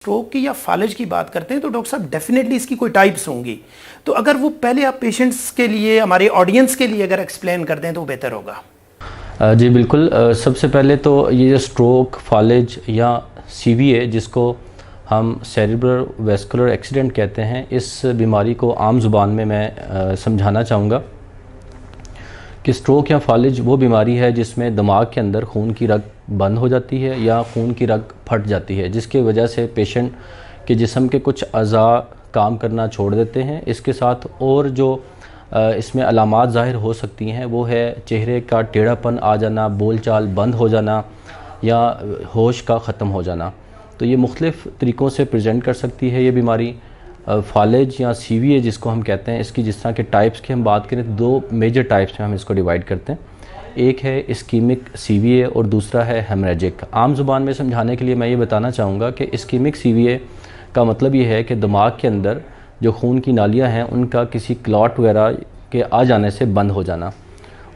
Stroke की या फालिज की बात करते हैं तो डॉक्टर साहब डेफिनेटली इसकी कोई टाइप्स होंगी, तो अगर वो पहले आप पेशेंट्स के लिए, हमारे ऑडियंस के लिए अगर एक्सप्लेन कर दें तो बेहतर होगा। जी बिल्कुल। सबसे पहले तो ये जो स्ट्रोक, फालिज या सीवीए जिसको हम सेरेब्रल वैस्कुलर एक्सीडेंट कहते हैं, इस बीमारी को आम ज़ुबान में मैं समझाना चाहूँगा कि स्ट्रोक या फालिज वो बीमारी है जिसमें दिमाग के अंदर खून की रग बंद हो जाती है या खून की रग फट जाती है, जिसकी वजह से पेशेंट के जिस्म के कुछ अज़ा काम करना छोड़ देते हैं। इसके साथ और जो इसमें अलामात ज़ाहिर हो सकती हैं वो है चेहरे का टेढ़ापन आ जाना, बोलचाल बंद हो जाना या होश का ख़त्म हो जाना। तो ये मुख्तलिफ़ तरीक़ों से प्रेजेंट कर सकती है ये बीमारी। फालिज या सीवीए जिसको हम कहते हैं, इसकी जिस तरह के टाइप्स की हम बात करें तो दो मेजर टाइप्स में हम इसको डिवाइड करते हैं। एक है इस्कीमिक सीवीए और दूसरा है हेमरेजिक। आम ज़ुबान में समझाने के लिए मैं ये बताना चाहूँगा कि इस्कीमिक सीवीए का मतलब ये है कि दिमाग के अंदर जो खून की नालियाँ हैं उनका किसी क्लॉट वगैरह के आ जाने से बंद हो जाना,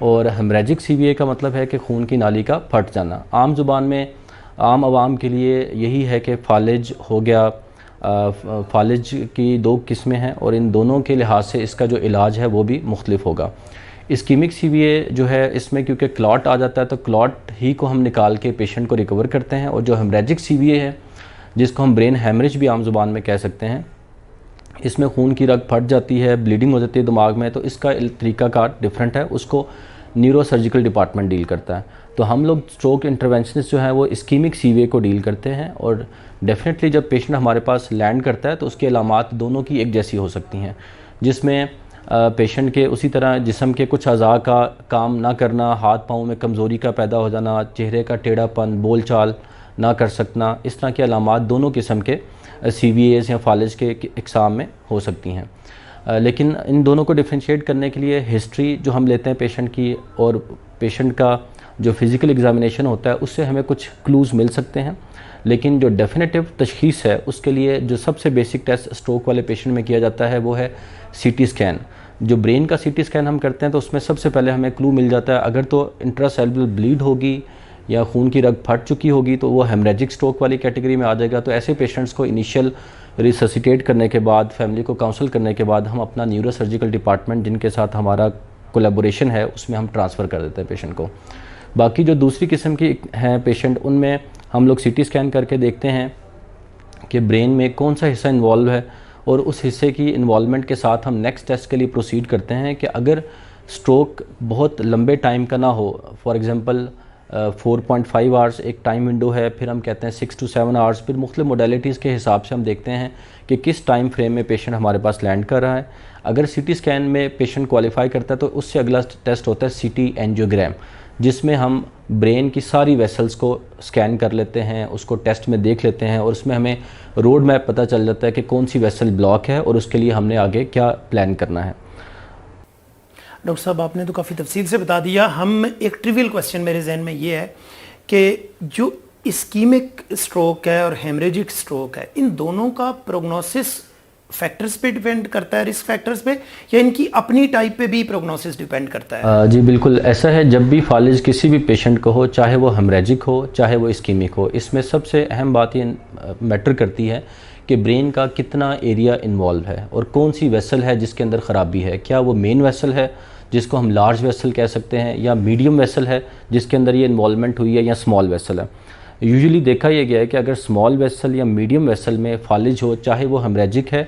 और हेमरेजिक सीवीए का मतलब है कि खून की नाली का फट जाना। आम ज़ुबान में आम आवाम के लिए यही है कि फालिज हो गया। फालिज की दो किस्में हैं और इन दोनों के लिहाज से इसका जो इलाज है वो भी मुख्तलिफ होगा। इस्कीमिक सीवीए जो है इसमें क्योंकि क्लॉट आ जाता है तो क्लॉट ही को हम निकाल के पेशेंट को रिकवर करते हैं, और जो हेमरेजिक सीवीए है जिसको हम ब्रेन हेमरेज भी आम ज़ुबान में कह सकते हैं, इसमें खून की रग फट जाती है, ब्लीडिंग हो जाती है दिमाग में, तो इसका तरीक़ाकार डिफरेंट है, उसको न्यूरो सर्जिकल डिपार्टमेंट डील करता है। तो हम लोग स्ट्रोक इंटरवेंशनिस्ट जो है वो इस्कीमिक सीवीए को डील करते हैं, और डेफिनेटली जब पेशेंट हमारे पास लैंड करता है तो उसकी अलामात दोनों की एक जैसी हो सकती हैं, जिसमें पेशेंट के उसी तरह जिस्म के कुछ अज़ा का काम ना करना, हाथ पाँव में कमज़ोरी का पैदा हो जाना, चेहरे का टेढ़ापन, बोलचाल ना कर सकना, इस तरह की अलामात दोनों किस्म के सीवीएस या फालिज के इक़साम में हो सकती हैं। लेकिन इन दोनों को डिफ्रेंशिएट करने के लिए हिस्ट्री जो हम लेते हैं पेशेंट की और पेशेंट का जो फ़िज़िकल एग्ज़ामिनेशन होता है उससे हमें कुछ क्लूज़ मिल सकते हैं। लेकिन जो डेफिनेटिव तशख़ीस है उसके लिए जो सबसे बेसिक टेस्ट स्ट्रोक वाले पेशेंट में किया जाता है वो है सीटी स्कैन। जो ब्रेन का सीटी स्कैन हम करते हैं तो उसमें सबसे पहले हमें क्लू मिल जाता है, अगर तो इंट्रासेल्युलर ब्लीड होगी या खून की रग फट चुकी होगी तो वो हेमरेजिक स्ट्रोक वाली कैटेगरी में आ जाएगा। तो ऐसे पेशेंट्स को इनिशियल रिससिटेट करने के बाद, फैमिली को काउंसल करने के बाद, हम अपना न्यूरो सर्जिकल डिपार्टमेंट जिनके साथ हमारा कोलैबोरेशन है उसमें हम ट्रांसफ़र कर देते हैं पेशेंट को। बाकी जो दूसरी किस्म की हैं पेशेंट, उनमें हम लोग सीटी स्कैन करके देखते हैं कि ब्रेन में कौन सा हिस्सा इन्वॉल्व है, और उस हिस्से की इन्वॉल्वमेंट के साथ हम नेक्स्ट टेस्ट के लिए प्रोसीड करते हैं कि अगर स्ट्रोक बहुत लंबे टाइम का ना हो, फॉर एग्ज़ाम्पल 4.5 आवर्स एक टाइम विंडो है, फिर हम कहते हैं 6 to 7 आवर्स, फिर मुख्तलिफ मोडेलिटीज़ के हिसाब से हम देखते हैं कि किस टाइम फ्रेम में पेशेंट हमारे पास लैंड कर रहा है। अगर सीटी स्कैन में पेशेंट क्वालिफाई करता है तो उससे अगला टेस्ट होता है सीटी एंजियोग्राम, जिसमें हम ब्रेन की सारी वेसल्स को स्कैन कर लेते हैं, उसको टेस्ट में देख लेते हैं, और उसमें हमें रोड मैप पता चल जाता है कि कौन सी वेसल ब्लॉक है और उसके लिए हमने आगे क्या प्लान करना है। डॉक्टर साहब आपने तो काफ़ी तफसील से बता दिया। हम एक ट्रिवियल क्वेश्चन मेरे जहन में ये है कि जो इस्कीमिक स्ट्रोक है और हेमरेजिक स्ट्रोक है, इन दोनों का प्रोग्नोसिस फैक्टर्स पे डिपेंड करता है, रिस्क फैक्टर्स पे, या इनकी अपनी टाइप पे भी प्रोग्नोसिस डिपेंड करता है? जी बिल्कुल ऐसा है। जब भी फालिज किसी भी पेशेंट को हो, चाहे वो हेमरेजिक हो चाहे वो इस्कीमिक हो, इसमें सबसे अहम बात ये मैटर करती है कि ब्रेन का कितना एरिया इन्वॉल्व है और कौन सी वेसल है जिसके अंदर ख़राबी है। क्या वो मेन वेसल है जिसको हम लार्ज वेसल कह सकते हैं, या मीडियम वेसल है जिसके अंदर ये इन्वॉल्वमेंट हुई है, या स्मॉल वेसल है। यूजुअली देखा यह गया है कि अगर स्मॉल वेसल या मीडियम वेसल में फालिज हो, चाहे वो हेमरेजिक है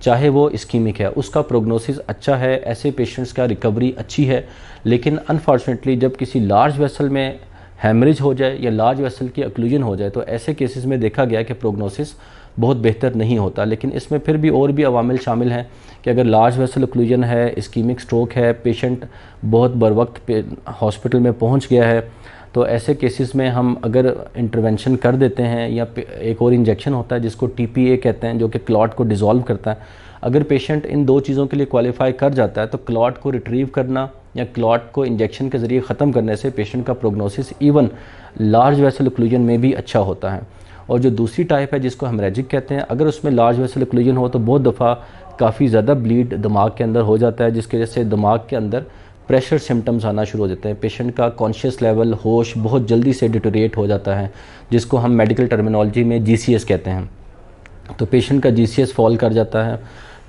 चाहे वो इस्कीमिक है, उसका प्रोग्नोसिस अच्छा है, ऐसे पेशेंट्स का रिकवरी अच्छी है। लेकिन अनफॉर्चुनेटली जब किसी लार्ज वेसल में हेमरेज हो जाए या लार्ज वेसल की अक्लूजन हो जाए तो ऐसे केसेस में देखा गया कि प्रोग्नोसिस बहुत बेहतर नहीं होता। लेकिन इसमें फिर भी और भी अवामिल शामिल हैं कि अगर लार्ज वेसल अक्लूजन है, इस्कीमिक स्ट्रोक है, पेशेंट बहुत बर वक्त हॉस्पिटल में पहुंच गया है, तो ऐसे केसेस में हम अगर इंटरवेंशन कर देते हैं, या एक और इंजेक्शन होता है जिसको टीपीए कहते हैं जो कि क्लॉट को डिज़ोल्व करता है, अगर पेशेंट इन दो चीज़ों के लिए क्वालिफाई कर जाता है तो क्लॉट को रिट्रीव करना या क्लॉट को इंजेक्शन के ज़रिए ख़त्म करने से पेशेंट का prognosis even large vessel occlusion में भी अच्छा होता है। और जो दूसरी टाइप है जिसको हेमरेजिक कहते हैं, अगर उसमें लार्ज वेसल ओक्लूजन हो तो बहुत दफ़ा काफ़ी ज़्यादा ब्लीड दिमाग के अंदर हो जाता है, जिसकी वजह से दिमाग के अंदर प्रेशर सिम्टम्स आना शुरू हो जाते हैं। पेशेंट का कॉन्शियस लेवल, होश बहुत जल्दी से डिटोरेट हो जाता है, जिसको हम मेडिकल टर्मिनोलॉजी में जीसीएस कहते हैं। तो पेशेंट का जीसीएस फॉल कर जाता है।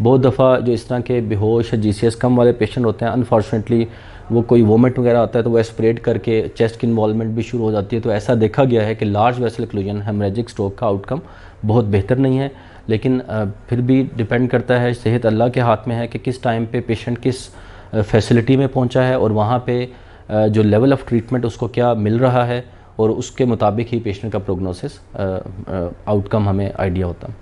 बहुत दफ़ा जो इस तरह के बेहोश या जीसीएस कम वाले पेशेंट होते हैं, अनफॉर्चुनेटली वो कोई वोमिट वगैरह आता है तो वो एस्पिरेट करके चेस्ट की इन्वॉल्वमेंट भी शुरू हो जाती है। तो ऐसा देखा गया है कि large vessel occlusion haemorrhagic stroke का आउटकम बहुत बेहतर नहीं है। लेकिन फिर भी डिपेंड करता है, सेहत अल्लाह के हाथ में है कि किस टाइम पे पेशेंट किस फैसिलिटी में पहुंचा है और वहाँ पे जो लेवल ऑफ ट्रीटमेंट उसको क्या मिल रहा है, और उसके मुताबिक ही पेशेंट का प्रोग्नोसिस आउटकम हमें आइडिया होता है।